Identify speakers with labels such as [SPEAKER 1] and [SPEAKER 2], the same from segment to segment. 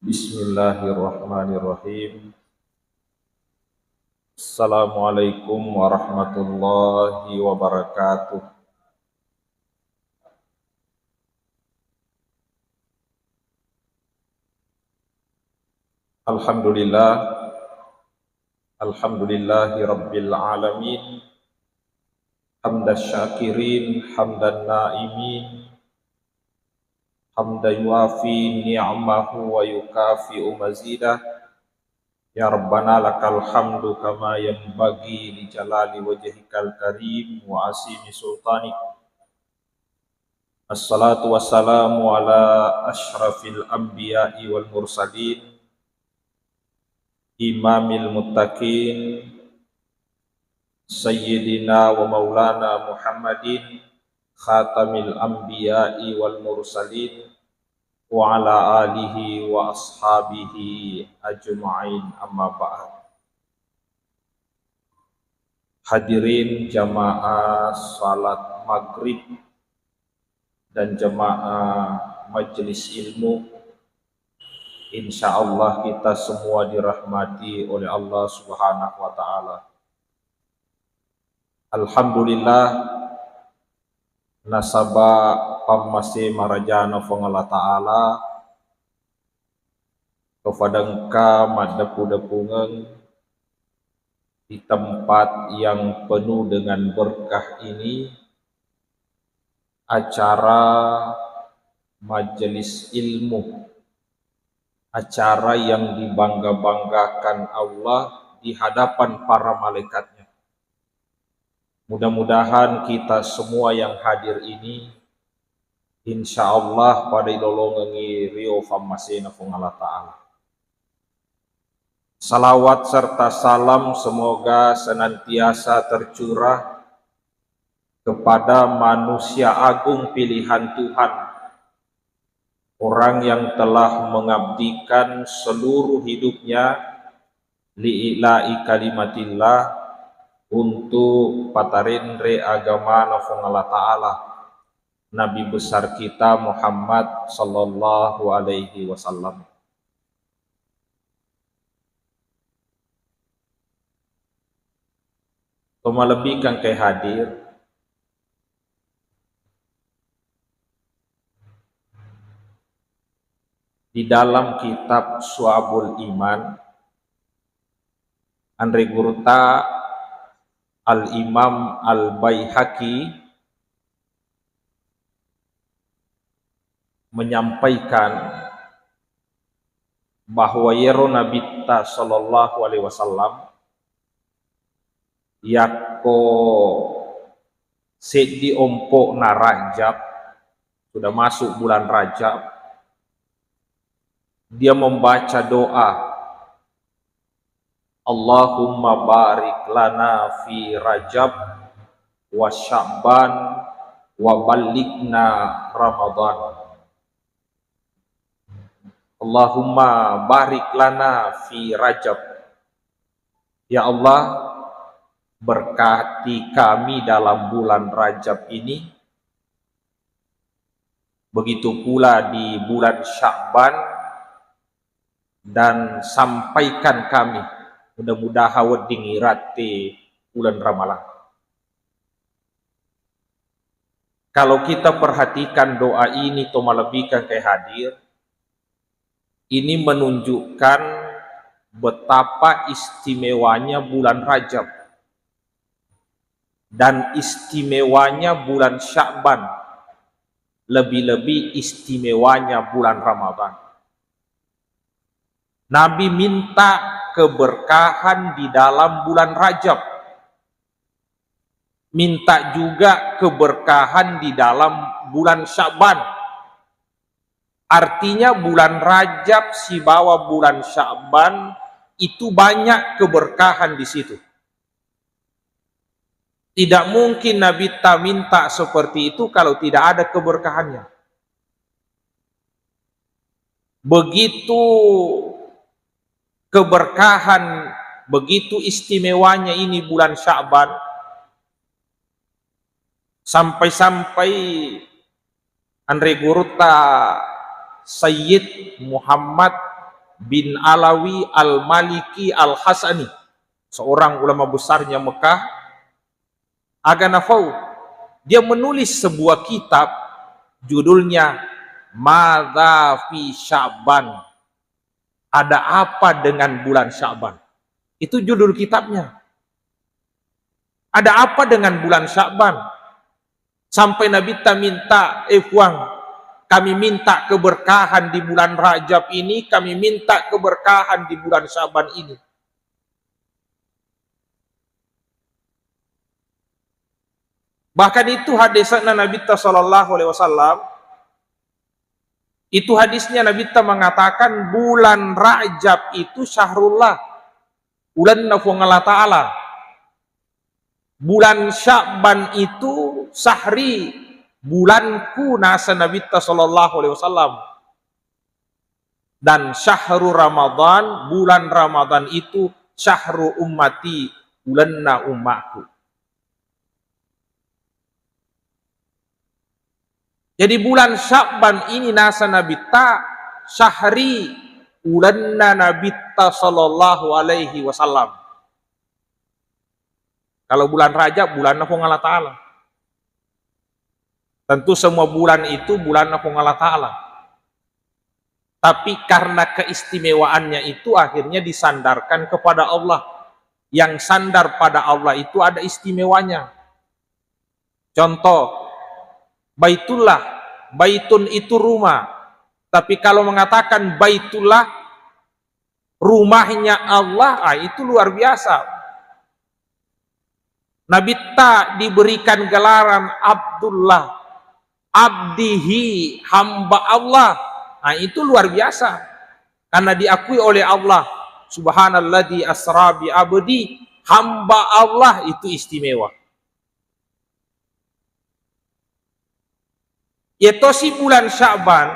[SPEAKER 1] Bismillahirrahmanirrahim. Assalamualaikum warahmatullahi wabarakatuh. Alhamdulillah, alhamdulillahi rabbil alamin. Hamdan syakirin, hamdan naimin, hamdan yuafi ni'amahu wa yukafi'u mazidah. Ya Rabbana lakal hamdu kama yanbaghi li jalali wajhikal karim wa asimi sultanik. Assalatu wassalamu ala ashrafil anbiya'i wal mursalin, imamil muttaqin, sayyidina wa maulana Muhammadin, khatamil anbiya'i wal mursalin, wa ala alihi wa ashabihi ajma'in, amma ba'd. Hadirin jamaah salat maghrib dan jamaah majelis ilmu, insyaallah kita semua dirahmati oleh Allah Subhanahu wa taala. Alhamdulillah, nasaba pamase marajana fong Allah taala kepada engkau madapu-dapungan di tempat yang penuh dengan berkah ini, acara majelis ilmu, acara yang dibangga-banggakan Allah di hadapan para malaikatnya. Mudah-mudahan kita semua yang hadir ini insyaallah pada ilolongengi rio famasena fong Allah Ta'ala. Salawat serta salam semoga senantiasa tercurah kepada manusia agung pilihan Tuhan, orang yang telah mengabdikan seluruh hidupnya li'ila'i kalimatillah, untuk patarinre agama nafung Allah Ta'ala, Nabi besar kita Muhammad sallallahu alaihi wasallam. Toma lebih kan kay hadir di dalam kitab Syu'abul Iman, Andre Gurta Al-Imam Al-Baihaqi menyampaikan bahwa yero Nabi ta sallallahu alaihi wasallam yako sedi ompok na Rajab, sudah masuk bulan Rajab, dia membaca doa, Allahumma barik lana fi Rajab wa Sya'ban wa ballighna Ramadan. Allahumma barik lana fi Rajab. Ya Allah, berkati kami dalam bulan Rajab ini. Begitu pula di bulan Sya'ban, dan sampaikan kami mudah-mudahan wedding irate bulan Ramalan. Kalau kita perhatikan doa ini toma lebihkan ke hadir, ini menunjukkan betapa istimewanya bulan Rajab dan istimewanya bulan Sya'ban, lebih-lebih istimewanya bulan Ramadan. Nabi minta keberkahan di dalam bulan Rajab, minta juga keberkahan di dalam bulan Sya'ban. Artinya bulan Rajab si bawah bulan Sya'ban itu banyak keberkahan di situ. Tidak mungkin Nabi ta minta seperti itu kalau tidak ada keberkahannya. Begitu keberkahan, begitu istimewanya ini bulan Sya'ban, sampai-sampai Andre Gurta Sayyid Muhammad bin Alawi al-Maliki al-Hasani, seorang ulama besarnya Mekah. Aganafau, dia menulis sebuah kitab judulnya Madza fi Sya'ban. Ada apa dengan bulan Sya'ban? Itu judul kitabnya. Ada apa dengan bulan Sya'ban? Sampai Nabi ta minta, kami minta keberkahan di bulan Rajab ini, kami minta keberkahan di bulan Sya'ban ini. Bahkan itu hadisnya Nabi sallallahu alaihi wasallam. Itu hadisnya Nabi mengatakan bulan Rajab itu syahrullah, bulan nafung Allah Ta'ala. Bulan Sya'ban itu sahri, bulanku nasa Nabi sallallahu alaihi wasallam. Dan syahrul Ramadan, bulan Ramadan itu syahrul ummati, bulanna ummahku. Jadi bulan Sya'ban ini nasa Nabi syahri, bulanna Nabi sallallahu alaihi wasallam. Kalau bulan Rajab, bulan nafung Allah Ta'ala. Tentu semua bulan itu bulan nafung Allah Ta'ala. Tapi karena keistimewaannya itu akhirnya disandarkan kepada Allah. Yang sandar pada Allah itu ada istimewanya. Contoh, Baitullah, baitun itu rumah. Tapi kalau mengatakan Baitullah, rumahnya Allah, itu luar biasa. Nabi diberikan gelaran Abdullah, abdihi, hamba Allah. Itu luar biasa. Karena diakui oleh Allah, subhanalladzi asra bi abdi, hamba Allah itu istimewa. Yaitu si bulan Sya'ban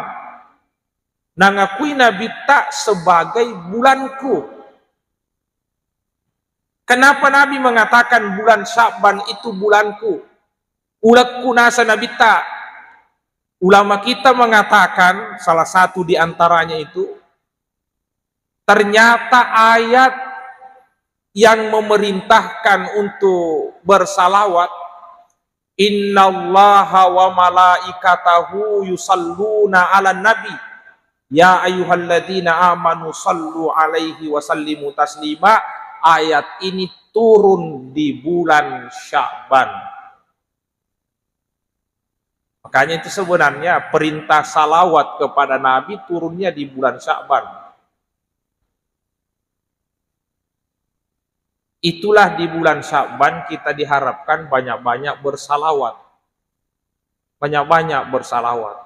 [SPEAKER 1] nangakui Nabi sebagai bulanku. Kenapa Nabi mengatakan bulan Sya'ban itu bulanku? Ulakku nasa Nabi Ulama kita mengatakan, salah satu di antaranya itu, ternyata ayat yang memerintahkan untuk bersalawat, innallaha wa malaikatahu yusalluna 'alan nabi ya ayyuhalladzina amanu sallu 'alaihi wa sallimu taslima. Ayat ini turun di bulan Sya'ban. Makanya itu sebenarnya perintah salawat kepada Nabi turunnya di bulan Sya'ban. Itulah di bulan Sya'ban kita diharapkan banyak-banyak bersalawat. Banyak-banyak bersalawat.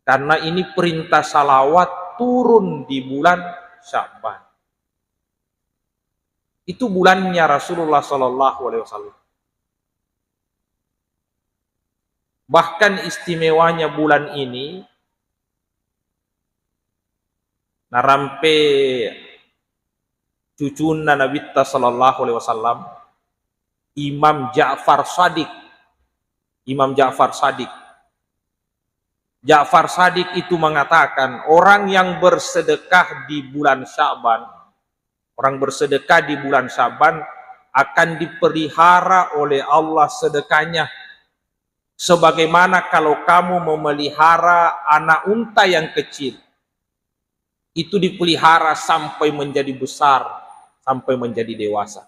[SPEAKER 1] Karena ini perintah salawat turun di bulan Sya'ban. Itu bulannya Rasulullah sallallahu alaihi wasallam. Bahkan istimewanya bulan ini narampe cucuna Nabi sallallahu alaihi wasallam, Imam Ja'far Shadiq. Imam Ja'far Shadiq. Ja'far Shadiq itu mengatakan orang yang bersedekah di bulan Sya'ban, orang bersedekah di bulan Sya'ban akan dipelihara oleh Allah sedekahnya. Sebagaimana kalau kamu memelihara anak unta yang kecil, itu dipelihara sampai menjadi besar, sampai menjadi dewasa.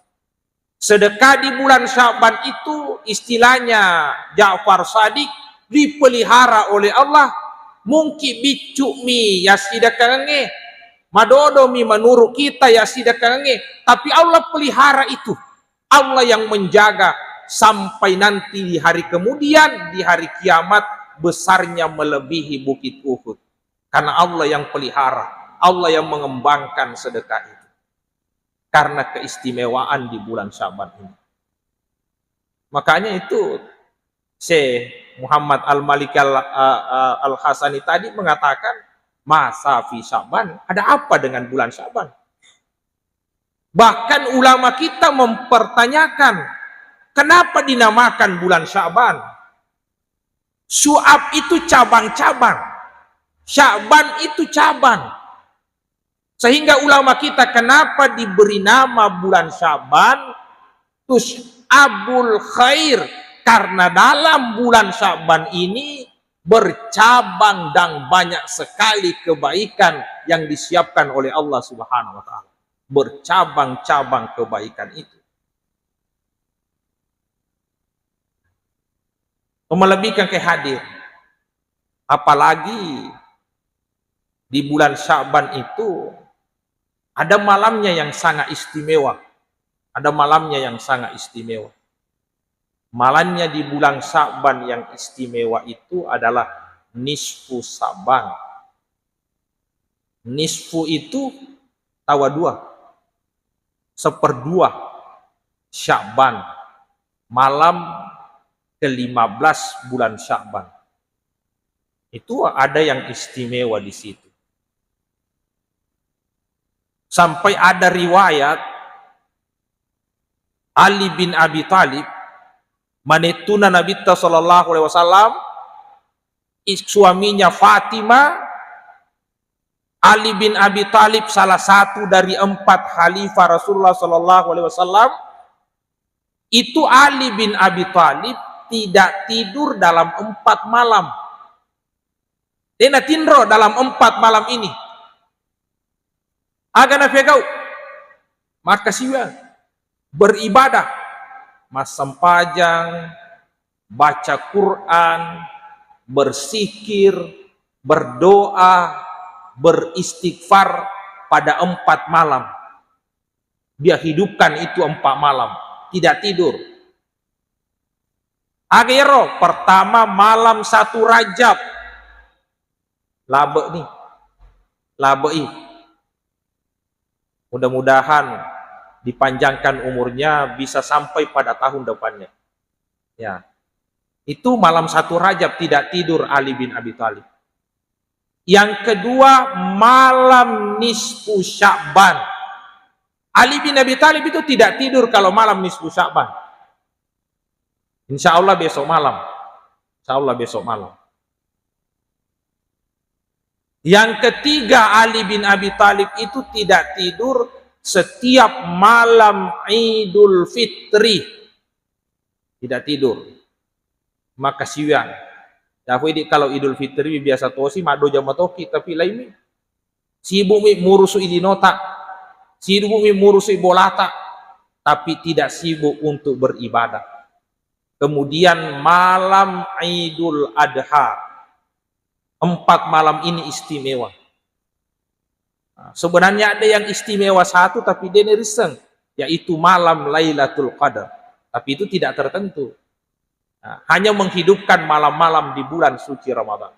[SPEAKER 1] Sedekah di bulan Sya'ban itu istilahnya Ja'far Shadiq dipelihara oleh Allah. Mungkin bicu mi yasidakange, madodo mi menurut kita yasidakange, tapi Allah pelihara itu. Allah yang menjaga sampai nanti di hari kemudian, di hari kiamat besarnya melebihi bukit Uhud. Karena Allah yang pelihara, Allah yang mengembangkan sedekah itu. Karena keistimewaan di bulan Sya'ban ini. Makanya itu Syekh Muhammad Al-Malik Al-Hasani tadi mengatakan, masa fi Sya'ban, ada apa dengan bulan Sya'ban? Bahkan ulama kita mempertanyakan, kenapa dinamakan bulan Sya'ban? Syu'ab itu cabang-cabang, Sya'ban itu cabang. Sehingga ulama kita kenapa diberi nama bulan Syaban Abul Khair, karena dalam bulan Syaban ini bercabang dan banyak sekali kebaikan yang disiapkan oleh Allah Subhanahu wa taala. Bercabang-cabang kebaikan itu. Melebihkan ke hadir. Apalagi di bulan Syaban itu ada malamnya yang sangat istimewa. Ada malamnya yang sangat istimewa. Malamnya di bulan Syaban yang istimewa itu adalah nisfu Syaban. Nisfu itu tawa dua. Seperdua Syaban. Malam ke-15 bulan Syaban. Itu ada yang istimewa di situ. Sampai ada riwayat Ali bin Abi Thalib manetuna Nabi sallallahu alaihi wasallam, suaminya Fatimah, Ali bin Abi Thalib salah satu dari 4 khalifah Rasulullah sallallahu alaihi wasallam. Itu Ali bin Abi Thalib tidak tidur dalam 4 malam. Dia tindro dalam 4 malam ini. Agak nafegau. Maka siwa beribadah, masam pajang, baca Quran, bersikir, berdoa, beristighfar pada 4 malam. Dia hidupkan itu 4 malam, tidak tidur. Agero pertama malam 1 Rajab. Labe nih. Labe ih. Mudah-mudahan dipanjangkan umurnya bisa sampai pada tahun depannya. Ya. Itu malam 1 Rajab tidak tidur Ali bin Abi Thalib. Yang kedua malam nisfu Sya'ban. Ali bin Abi Thalib itu tidak tidur kalau malam nisfu Sya'ban. Insya Allah besok malam. Insya Allah besok malam. Yang ketiga Ali bin Abi Thalib itu tidak tidur setiap malam Idul Fitri. Tidak tidur. Maka siang. Jadi kalau Idul Fitri biasa tosi mado jamatoki tapi lain sibuk murusu idinota. Sibuk murusu bolata tapi tidak sibuk untuk beribadah. Kemudian malam Idul Adha. 4 malam ini istimewa. Nah, sebenarnya ada yang istimewa 1 tapi dia neriseng, yaitu malam Lailatul Qadar. Tapi itu tidak tertentu. Nah, hanya menghidupkan malam-malam di bulan suci Ramadan.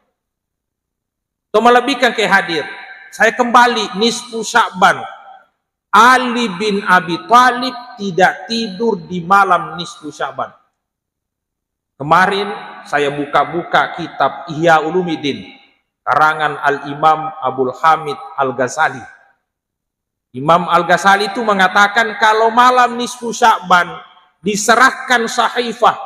[SPEAKER 1] Untuk melebihkan ke hadir, saya kembali nisfu Sya'ban. Ali bin Abi Thalib tidak tidur di malam nisfu Sya'ban. Kemarin saya buka-buka kitab Ihya Ulumuddin karangan Al-Imam Abdul Hamid Al-Ghazali. Imam Al-Ghazali itu mengatakan kalau malam nisfu Sya'ban diserahkan sahifah,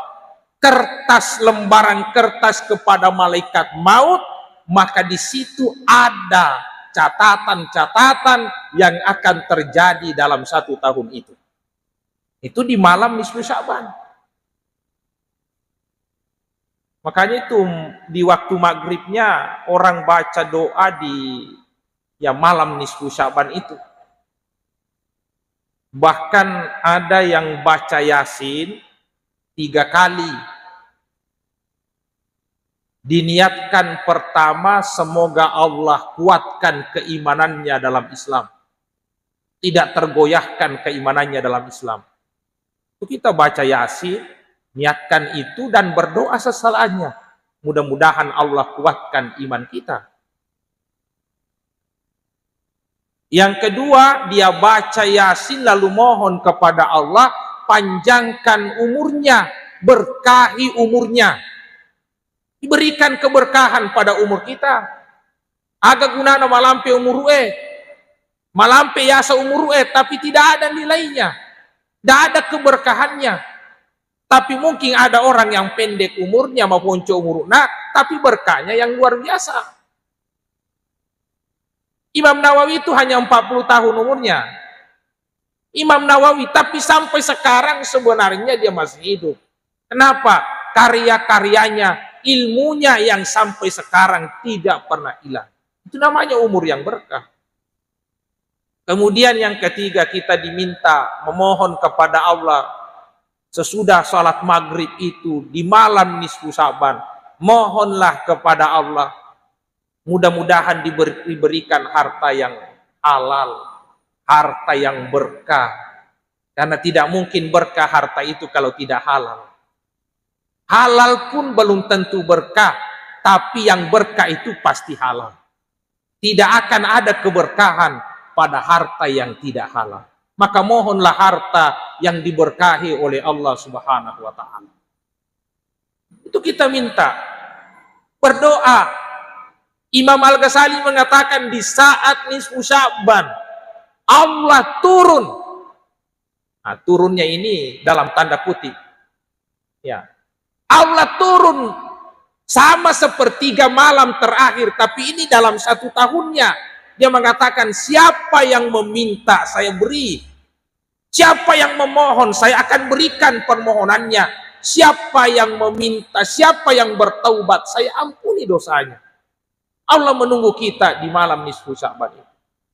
[SPEAKER 1] lembaran kertas kepada malaikat maut, maka di situ ada catatan-catatan yang akan terjadi dalam 1 tahun itu. Itu di malam nisfu Sya'ban. Makanya itu di waktu maghribnya orang baca doa di malam nisfu Sya'ban itu. Bahkan ada yang baca Yasin 3 kali. Diniatkan pertama semoga Allah kuatkan keimanannya dalam Islam. Tidak tergoyahkan keimanannya dalam Islam. Itu kita baca Yasin, niatkan itu dan berdoa sesalahnya. Mudah-mudahan Allah kuatkan iman kita. Yang kedua, dia baca Yasin lalu mohon kepada Allah panjangkan umurnya, berkahi umurnya. Diberikan keberkahan pada umur kita. Aga gunana malampe umur malampe yasa umur tapi tidak ada nilainya. Tidak ada keberkahannya. Tapi mungkin ada orang yang pendek umurnya maupun umurnya, tapi berkahnya yang luar biasa.
[SPEAKER 2] Imam Nawawi itu hanya 40 tahun umurnya. Imam Nawawi, tapi sampai sekarang sebenarnya dia masih hidup. Kenapa? Karya-karyanya, ilmunya yang sampai sekarang tidak pernah hilang. Itu namanya umur yang berkah. Kemudian yang ketiga, kita diminta memohon kepada Allah sesudah sholat maghrib itu di malam nisfu Sya'ban, mohonlah kepada Allah mudah-mudahan diberikan harta yang halal, harta yang berkah, karena tidak mungkin berkah harta itu kalau tidak halal. Halal pun belum tentu berkah, tapi yang berkah itu pasti halal. Tidak akan ada keberkahan pada harta yang tidak halal. Maka mohonlah harta yang diberkahi oleh Allah Subhanahu wa ta'ala. Itu kita minta. Berdoa. Imam Al-Ghazali mengatakan di saat nisfu Sya'ban Allah turun. Nah, turunnya ini dalam tanda kutip. Ya. Allah turun sama sepertiga malam terakhir, tapi ini dalam 1 tahunnya. Dia mengatakan, siapa yang meminta saya beri, siapa yang memohon saya akan berikan permohonannya, siapa yang meminta, siapa yang bertaubat saya ampuni dosanya. Allah menunggu kita di malam nisfu Sya'ban.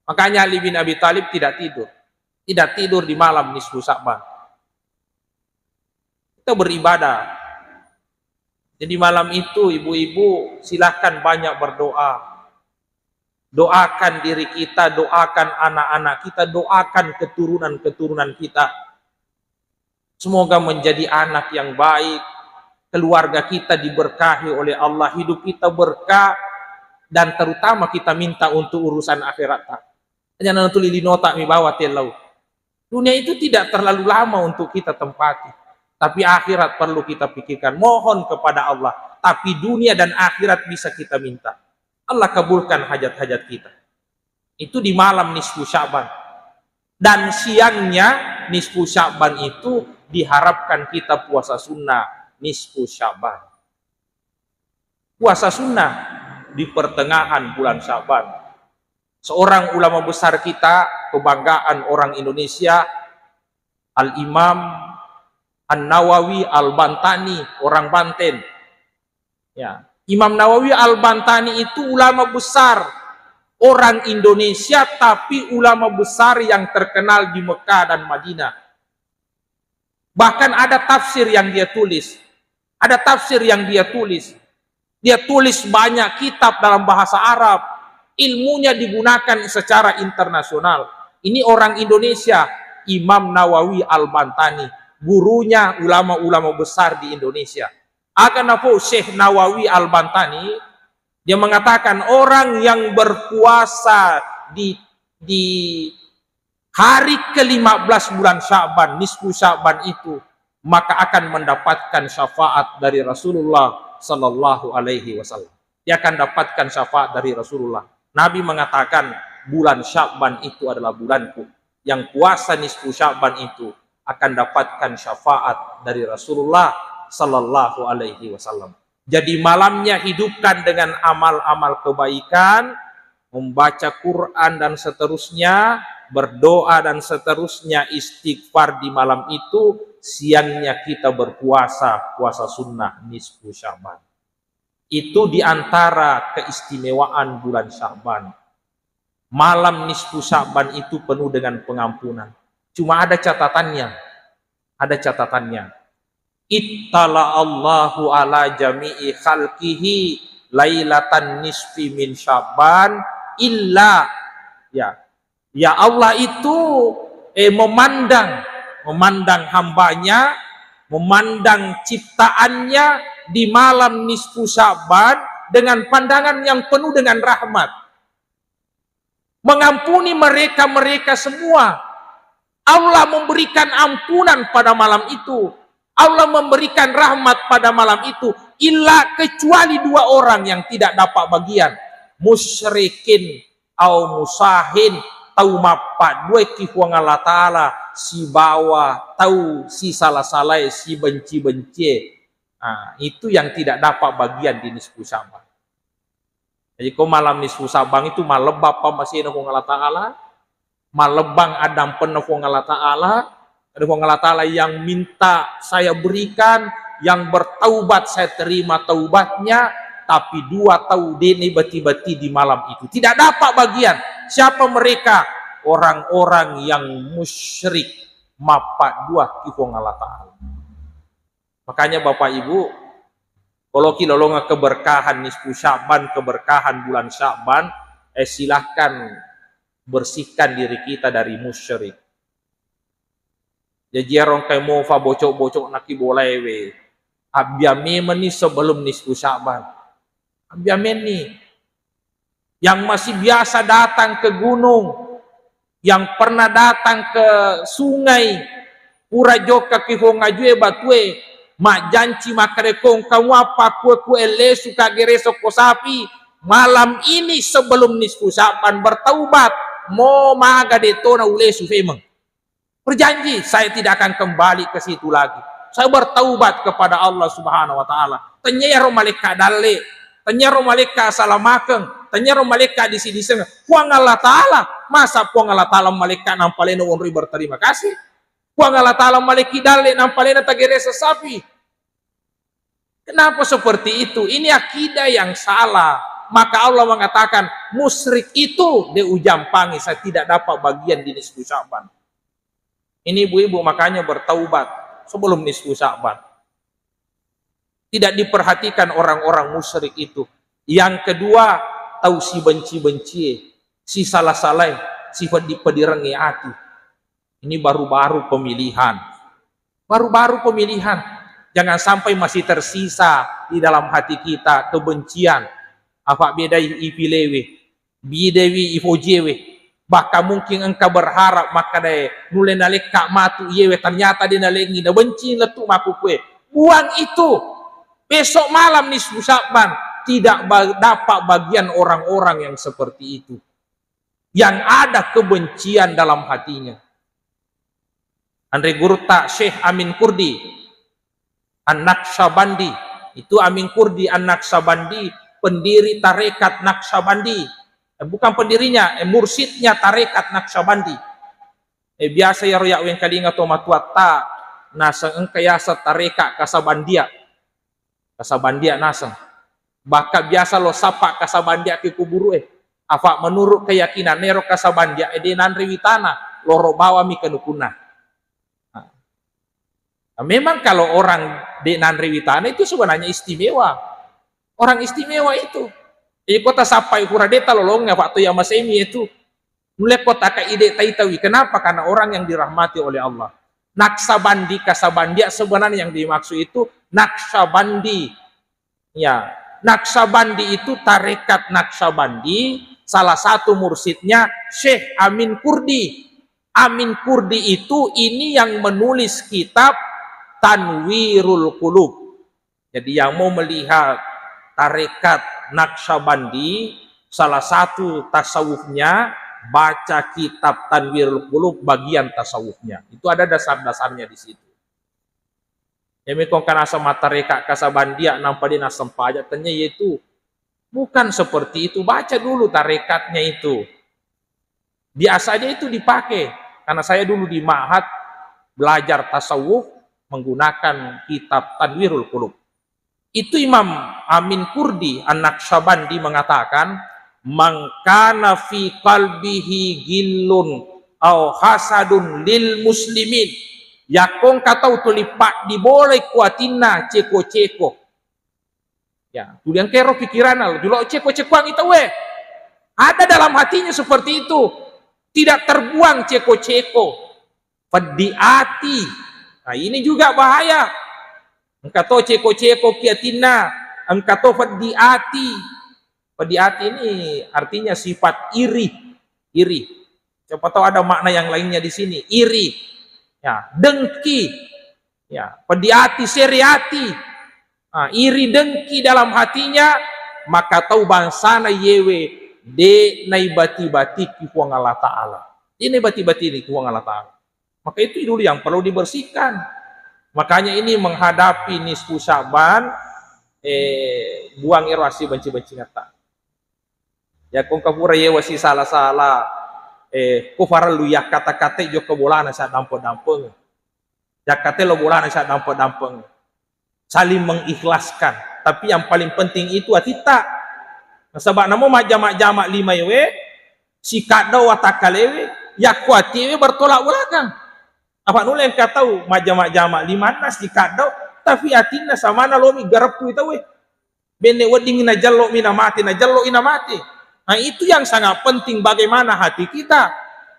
[SPEAKER 2] Makanya Ali bin Abi Thalib tidak tidur di malam nisfu Sya'ban. Kita beribadah. Jadi malam itu ibu-ibu silahkan banyak berdoa. Doakan diri kita, doakan anak-anak kita, doakan keturunan-keturunan kita. Semoga menjadi anak yang baik, keluarga kita diberkahi oleh Allah, hidup kita berkah, dan terutama kita minta untuk urusan akhirat. Jangan nanti linota mi bawa telau. Dunia itu tidak terlalu lama untuk kita tempati, tapi akhirat perlu kita pikirkan. Mohon kepada Allah, tapi dunia dan akhirat bisa kita minta. Allah kabulkan hajat-hajat kita. Itu di malam nisfu Sya'ban. Dan siangnya nisfu Sya'ban itu diharapkan kita puasa sunnah nisfu Sya'ban. Puasa sunnah di pertengahan bulan Sya'ban. Seorang ulama besar kita, kebanggaan orang Indonesia, Al-Imam An-Nawawi Al-Bantani, orang Banten. Ya. Imam Nawawi Al-Bantani itu ulama besar orang Indonesia, tapi ulama besar yang terkenal di Mekah dan Madinah. Bahkan ada tafsir yang dia tulis. Dia tulis banyak kitab dalam bahasa Arab. Ilmunya digunakan secara internasional. Ini orang Indonesia, Imam Nawawi Al-Bantani. Gurunya ulama-ulama besar di Indonesia. Akan apa Syekh Nawawi Al-Bantani, dia mengatakan orang yang berpuasa di hari ke-15 bulan Sya'ban, nisfu Sya'ban itu, maka akan mendapatkan syafaat dari Rasulullah Sallallahu Alaihi Wasallam. Dia akan dapatkan syafaat dari Rasulullah. Nabi mengatakan bulan Sya'ban itu adalah bulanku. Yang puasa nisfu Sya'ban itu akan dapatkan syafaat dari Rasulullah Sallallahu Alaihi Wasallam. Jadi malamnya hidupkan dengan amal-amal kebaikan, membaca Quran dan seterusnya, berdoa dan seterusnya, istighfar di malam itu. Siangnya kita berpuasa, puasa sunnah nisfu Sya'ban. Itu diantara keistimewaan bulan Sya'ban. Malam nisfu Sya'ban itu penuh dengan pengampunan. Cuma ada catatannya. Ittala Allahu ala jami'i khalqihi lailatan nisfi min Sya'ban illa ya Allah itu memandang hambanya, memandang ciptaannya di malam nisfu Sya'ban dengan pandangan yang penuh dengan rahmat, mengampuni mereka semua. Allah memberikan ampunan pada malam itu. Allah memberikan rahmat pada malam itu, illa kecuali 2 orang yang tidak dapat bagian, musyrikin au musahin, tau mapa 2 kihuang Allah Ta'ala, si bawa, tau si salah-salah, si benci-benci. Nah, itu yang tidak dapat bagian di nisfu Sya'ban. Jadi kau malam nisfu Saban itu malebab masih na Allah Ta'ala, malebang adam penuh Allah Ta'ala, ada Allah Ta'ala yang minta saya berikan, yang bertaubat saya terima taubatnya, tapi dua tahu dene bati-bati di malam itu. Tidak dapat bagian. Siapa mereka? Orang-orang yang musyrik, mapak dua kifong Allah Ta'ala. Makanya Bapak Ibu, kalau kita lolonga keberkahan nisfu Sya'ban, keberkahan bulan Sya'ban, silahkan bersihkan diri kita dari musyrik. Jadi orang kayak mau fa bocok-bocok naki bolewe. Abiyame meni sebelum nisfu Sya'ban. Abiyame nih yang masih biasa datang ke gunung, yang pernah datang ke sungai, pura joka kifong ajue batue, mak janci makarekong kamu apa kue ele suka geresok ko sapi, malam ini sebelum nisfu Sya'ban bertaubat, mau maga deto na ule sufemeng. Berjanji saya tidak akan kembali ke situ lagi. Saya bertaubat kepada Allah Subhanahu wa taala. Tanyero malaikat dalle, tanyero malaikat salamakeng, tanyero malaikat di sini sana. Puang Allah taala, masa puang Allah taala malaikat nampalena onri berterima kasih. Puang Allah taala malaikat dalle nampalena tageresa sapi. Kenapa seperti itu? Ini akidah yang salah. Maka Allah mengatakan musyrik itu diujampangi, saya tidak dapat bagian di nisfu Sya'ban. Ini ibu-ibu makanya bertaubat sebelum nisfu Sya'ban. Tidak diperhatikan orang-orang musyrik itu. Yang kedua, tahu si benci-benci, si salah-salah, si pedirengi hati. Ini baru-baru pemilihan. Baru-baru pemilihan. Jangan sampai masih tersisa di dalam hati kita kebencian. Apa beda ipilewe, bidewi ifojewe. Bahkan mungkin engkau berharap maka deh nule nalek kak matu yewe ternyata dia nalengi dah benci letuk maku kue. Buang itu. Besok malam nisfu Sya'ban tidak dapat bagian orang-orang yang seperti itu. Yang ada kebencian dalam hatinya. Andre Gurta Syekh Amin Kurdi An-Naqsyabandi, itu Amin Kurdi An-Naqsyabandi, pendiri tarekat Naqsyabandi. Bukan pendirinya, mursidnya tarekat Naqsyabandi. Biasa ya royak wen kalinga to matuata nasang engkayasa tarekat Kasabandia. Kasabandia nasang. Bahkan biasa lo sapa Kasabandia ke kuburu Apa menurut keyakinan nero Kasabandia edenan rewitana loro bawa mi kenukuna. Nah, memang kalau orang denan rewitana itu sebenarnya istimewa. Orang istimewa itu. Di kota sampai kuradeta lolongnya waktu yang masemi itu mulai kota ka ide taitawi. Kenapa? Karena orang yang dirahmati oleh Allah. Naqsyabandi, Kasabandia sebenarnya yang dimaksud itu Naqsyabandi. Ya, Naqsyabandi itu tarekat Naqsyabandi, salah satu mursidnya Syekh Amin Kurdi. Amin Kurdi itu ini yang menulis kitab Tanwirul Qulub. Jadi yang mau melihat tarekat Naqsyabandi, salah satu tasawufnya baca kitab Tanwirul Qulub bagian tasawufnya. Itu ada dasar-dasarnya di situ. Ya mekong kana sama tarekat Kasabandia nampak di nasam pajak tanya yaitu bukan seperti itu. Baca dulu tarekatnya itu. Biasanya itu dipakai karena saya dulu di ma'had belajar tasawuf menggunakan kitab Tanwirul Qulub. Itu Imam Amin Kurdi An-Naqsyabandi mengatakan mangkana fi qalbihi gillun au hasadun lil muslimin yakong katau tulipak diboleh kuatina ceko-ceko. Ya, tulian kero pikiran dulu ceko-cekoan itu ada dalam hatinya seperti itu, tidak terbuang ceko-ceko fadiati. Nah, ini juga bahaya. Engkau ceko-ceko kiatina, engkau fadiati. Fadiati ini artinya sifat iri. Iri. Siapa tahu ada makna yang lainnya di sini. Iri. Ya, dengki. Ya, fadiati seriati. Nah, iri dengki dalam hatinya, maka tahu bangsana yewe de naibati-bati kifuang Allah Ta'ala. Ini bati-bati ini kifuang Allah Ta'ala. Maka itu dulu yang perlu dibersihkan. Makanya ini menghadapi nisfu Sya'ban buang erasi benci-benci nyata. Ya kung kapura yewa si salah-salah kufara lu ya kata-kata jo kebolana sa dampo-dampeng. Ya kata lo bolana sa dampo-dampeng. Saling mengikhlaskan. Tapi yang paling penting itu atita. Sebab namo majama-jama lima yewe, si kadau watakalewe, ya kuati bertolak belakang. Apa nula yang kau tahu majama-jama lima nas si kadau, tapi atina sama na lomi garapu itu we. Bene wading na jallo ina mati. Nah itu yang sangat penting bagaimana hati kita.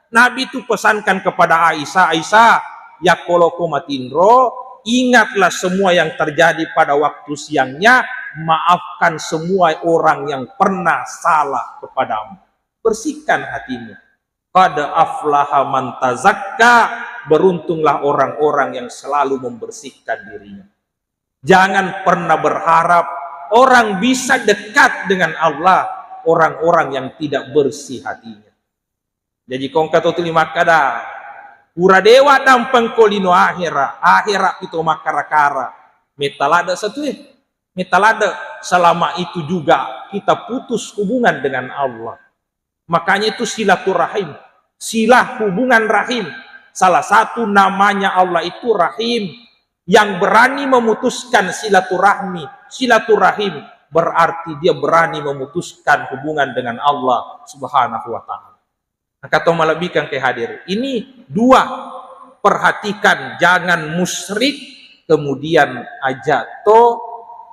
[SPEAKER 2] Nabi itu pesankan kepada Aisyah, ya kalau matindro, ingatlah semua yang terjadi pada waktu siangnya, maafkan semua orang yang pernah salah kepadamu. Bersihkan hatimu. Qad aflaha man tazakka, beruntunglah orang-orang yang selalu membersihkan dirinya. Jangan pernah berharap orang bisa dekat dengan Allah, orang-orang yang tidak bersih hatinya. Jadi kong kata tulima kada pura dewa dan pengkolino akhirat itu makara-kara metalada satu metalada selama itu juga kita putus hubungan dengan Allah. Makanya itu silaturahim, silah hubungan rahim. Salah satu namanya Allah itu Rahim, yang berani memutuskan silaturahmi. Silaturahim berarti dia berani memutuskan hubungan dengan Allah Subhanahu wa taala. Kata malabikang kehadir. Ini dua, perhatikan jangan musyrik kemudian ajato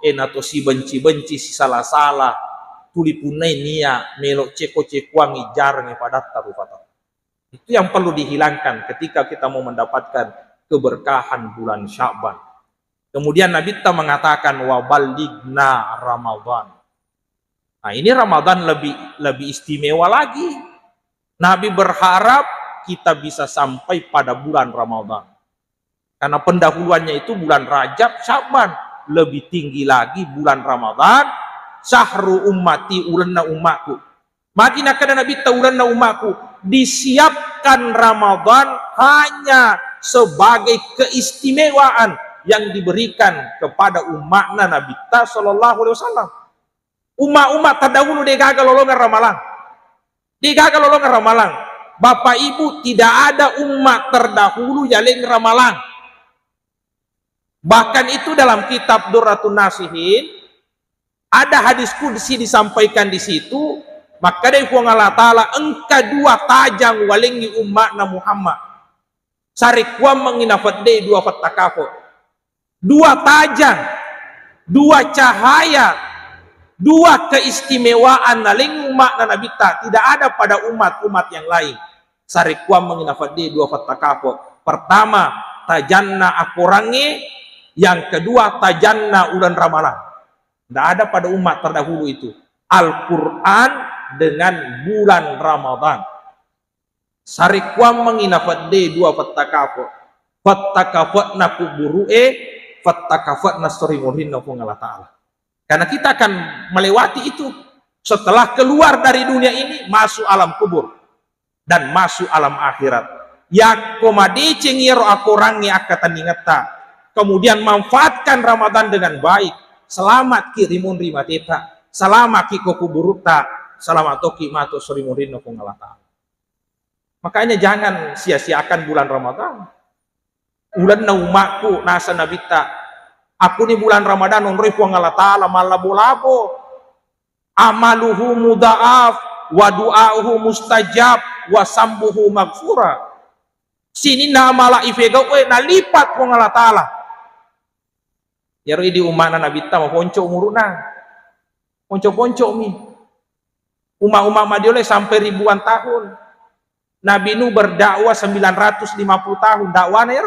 [SPEAKER 2] enato si benci-benci si salah-salah tulipunai nia melok ceko-cekuangi jarang pada taruh. Itu yang perlu dihilangkan ketika kita mau mendapatkan keberkahan bulan Sya'ban. Kemudian Nabi kita mengatakan wabaligna Ramadan. Nah, ini Ramadan lebih istimewa lagi. Nabi berharap kita bisa sampai pada bulan Ramadan. Karena pendahuluannya itu bulan Rajab, Sya'ban. Lebih tinggi lagi bulan Ramadan. Syahru ummati ulanna ummaku. Makin akan Nabi taulanna ummaku. Disiapkan Ramadan hanya sebagai keistimewaan yang diberikan kepada umatnya Nabi sallallahu alaihi wasallam. Umat-umat terdahulu dia gagal lolongan ramalan. Bapak Ibu, tidak ada umat terdahulu yang ramalan. Bahkan itu dalam kitab Durratun Nasihin ada hadis qudsi disampaikan di situ. Maka dari Allah Ta'ala engka dua tajang walingi umatna Muhammad. Sarikwa menginafat day dua fatakafo. Dua tajang, dua cahaya, dua keistimewaan naling umatna Nabi ta. Tidak ada pada umat-umat yang lain. Sarikwa menginafat day dua fatakafo. Pertama, tajanna akurangi. Yang kedua, tajanna ulan ramalan. Tidak ada pada umat terdahulu itu. Al-Quran dengan bulan Ramadan. Sarikwam menginafat de dua fattakafat na kuburu'e fattakafat na surimurin na Allah Ta'ala. Karena kita akan melewati itu setelah keluar dari dunia ini, masuk alam kubur dan masuk alam akhirat. Ya komade cengiro akorangi akatan ingata. Kemudian manfaatkan Ramadan dengan baik. Selamat kirimun rimateta. Selamat kiko kuburuta. Selamat toki mato surimurin nopung Allah Ta'ala. Makanya jangan sia-siakan bulan Ramadan. Bulan naumaku nasa nabita. Aku ni bulan Ramadan nonroi puang Allah Ta'ala malabo-labo. Amaluhu muda'af wa du'auhu mustajab wa sambuhu magfura. Sini namala ifegau nalipat puang Allah Ta'ala. Yaro di umana nabita mau ponco umuruna. Ponco-ponco mi. Umat-umat Madioleh sampai ribuan tahun. Nabi Nuh berdakwah 950 tahun. Dakwahnya ya.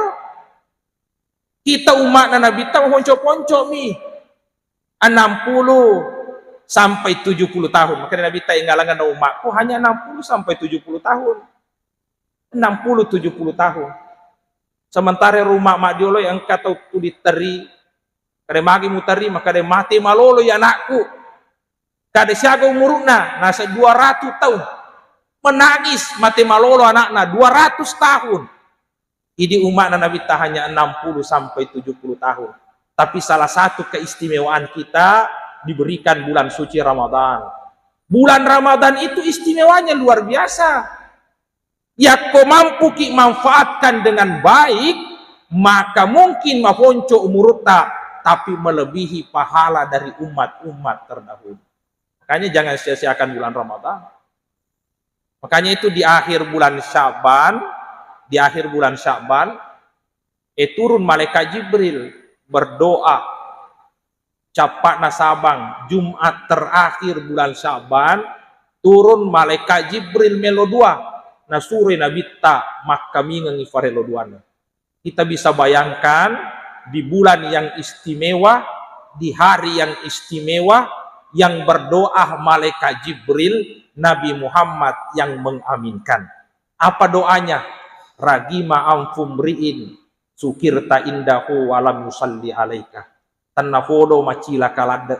[SPEAKER 2] Kita umat Nabi tahu ponco-ponco mi. 60 sampai 70 tahun. Makanya Nabi tak inggalangan umatku hanya 60 sampai 70 tahun. 60-70 tahun. Sementara rumah Madioleh yang kata tulis teri. Kada magi mutari maka dia mati malolo ya anakku. Kada siaga umurna nasa 200 tahun. Menangis mati malolo anakna 200 tahun. Ini umat Nabi tak hanya 60 sampai 70 tahun. Tapi salah satu keistimewaan kita diberikan bulan suci Ramadan. Bulan Ramadan itu istimewanya luar biasa. Ya kau mampu ki manfaatkan dengan baik, maka mungkin mafonco umurta, tapi melebihi pahala dari umat-umat terdahulu. Makanya jangan sia-siakan bulan Ramadan. Makanya itu di akhir bulan Sya'ban, turun malaikat Jibril berdoa capak nasabang Jumat terakhir bulan Sya'ban, turun malaikat Jibril melodua nasure nabita maka mingengi farelo duana. Kita bisa bayangkan di bulan yang istimewa, di hari yang istimewa, yang berdoa malaikat Jibril, Nabi Muhammad yang mengaminkan. Apa doanya? Ragima amfumriin sukirta indahu walam yusalli alaika. Tannafodo macila kalade.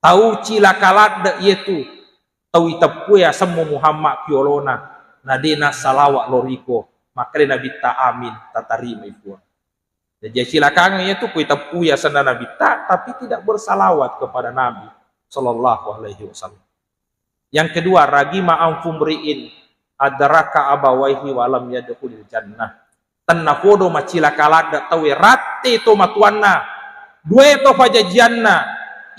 [SPEAKER 2] Tahu cila kalade yaitu tahu itapu ya semua Muhammad kiolona. Nadena salawat loriko, maka Nabi ta amin tatarima ibu. Jadi silakan itu kita puya sana Nabi ta, tapi tidak bersalawat kepada Nabi Sallallahu Alaihi Wasallam. Yang kedua, ragima amfumriin adraka abawaihi walam yadkhulil jannah. Tannafodo macila kalada tawe rate to matuanna, dua to fajajanna,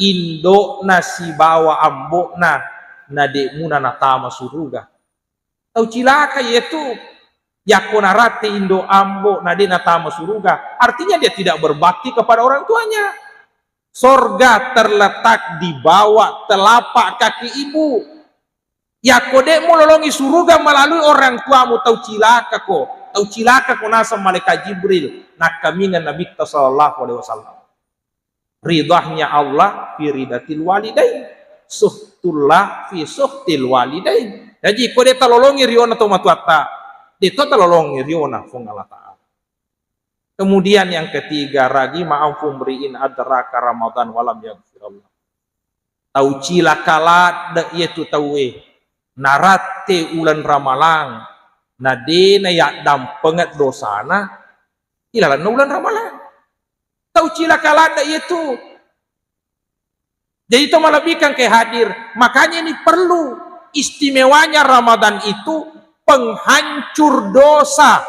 [SPEAKER 2] indo nasi bawa ambokna, nademuna natama suruga. Tau cilaka yaitu yakonarate indo ambo nadena tama suruga, artinya dia tidak berbakti kepada orang tuanya. Sorga terletak di bawah telapak kaki ibu. Yakodemu lolongi suruga melalui orang tuamu. Tau cilaka ko nasa malaikat Jibril nakamingan Nabi sallallahu alaihi wasallam. Ridahnya Allah fi ridatil walidain, suhtullah fi suhtil walidain. Jadi kau dia talolongi riona atau matuata, dia talolongi riona Allah Ta'ala. Kemudian yang ketiga, ragi ma'amfum ri'in adraka Ramadan walam yaghfirullah. Tau cila kalat yaitu tawe narate ulan ramalang, nadena yak dampengat dosana, ilalan ulan ramalang. Tau cila kalat yaitu. Jadi itu melebihkan ke hadir. Makanya ini perlu. Istimewanya Ramadan itu penghancur dosa.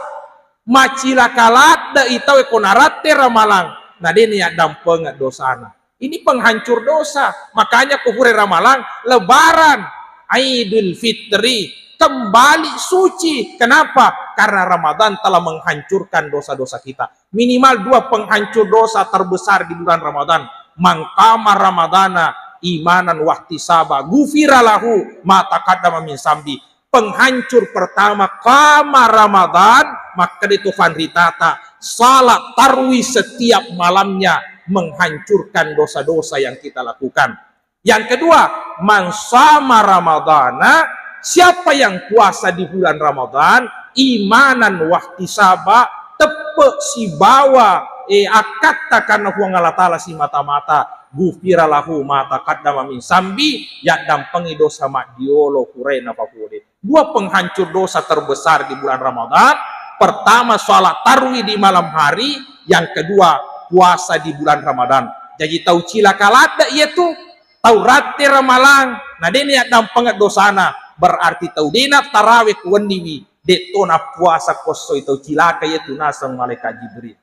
[SPEAKER 2] Macila kalat da itawe konarate ramalang. Nah ini ya dampengat dosana. Ini penghancur dosa. Makanya kufure ramalang lebaran Idul Fitri kembali suci. Kenapa? Karena Ramadan telah menghancurkan dosa-dosa kita. Minimal dua penghancur dosa terbesar di bulan Ramadan. Mangkama Ramadana imanan wahtisaba gufiralahu ma taqaddama min sambi. Penghancur pertama kama Ramadan, maka itu fanritata salat tarwih setiap malamnya menghancurkan dosa-dosa yang kita lakukan. Yang kedua, mansama Ramadana, siapa yang puasa di bulan Ramadan imanan wahtisaba tepe si bawa akata karena huang Allah Ta'ala si mata-mata gufiralahu mata qaddama min sambi ya dampengi dosa mak diolo kurena papule. Dua penghancur dosa terbesar di bulan Ramadan. Pertama salat tarwih di malam hari, yang kedua puasa di bulan Ramadan. Jadi tahu cila kalada yaitu tahu rate ramalang. Nah dene ya dampengat dosana, berarti tahu dena tarawih kuwendiwi detona puasa koso itu cilaka yaitu nasang malaikat Jibril.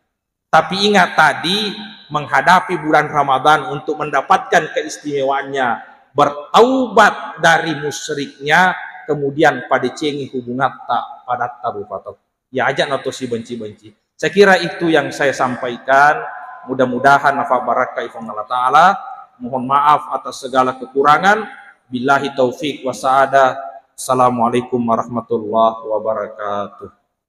[SPEAKER 2] Tapi ingat tadi, menghadapi bulan Ramadan untuk mendapatkan keistimewaannya, bertaubat dari musyriknya, kemudian pada cengi hubungan tak pada tarufatok. Ya ajak atau si benci-benci. Saya kira itu yang saya sampaikan. Mudah-mudahan nafak barakah ifang Allah Ta'ala. Mohon maaf atas segala kekurangan. Billahi taufik wa sa'adah. Assalamualaikum warahmatullahi wabarakatuh.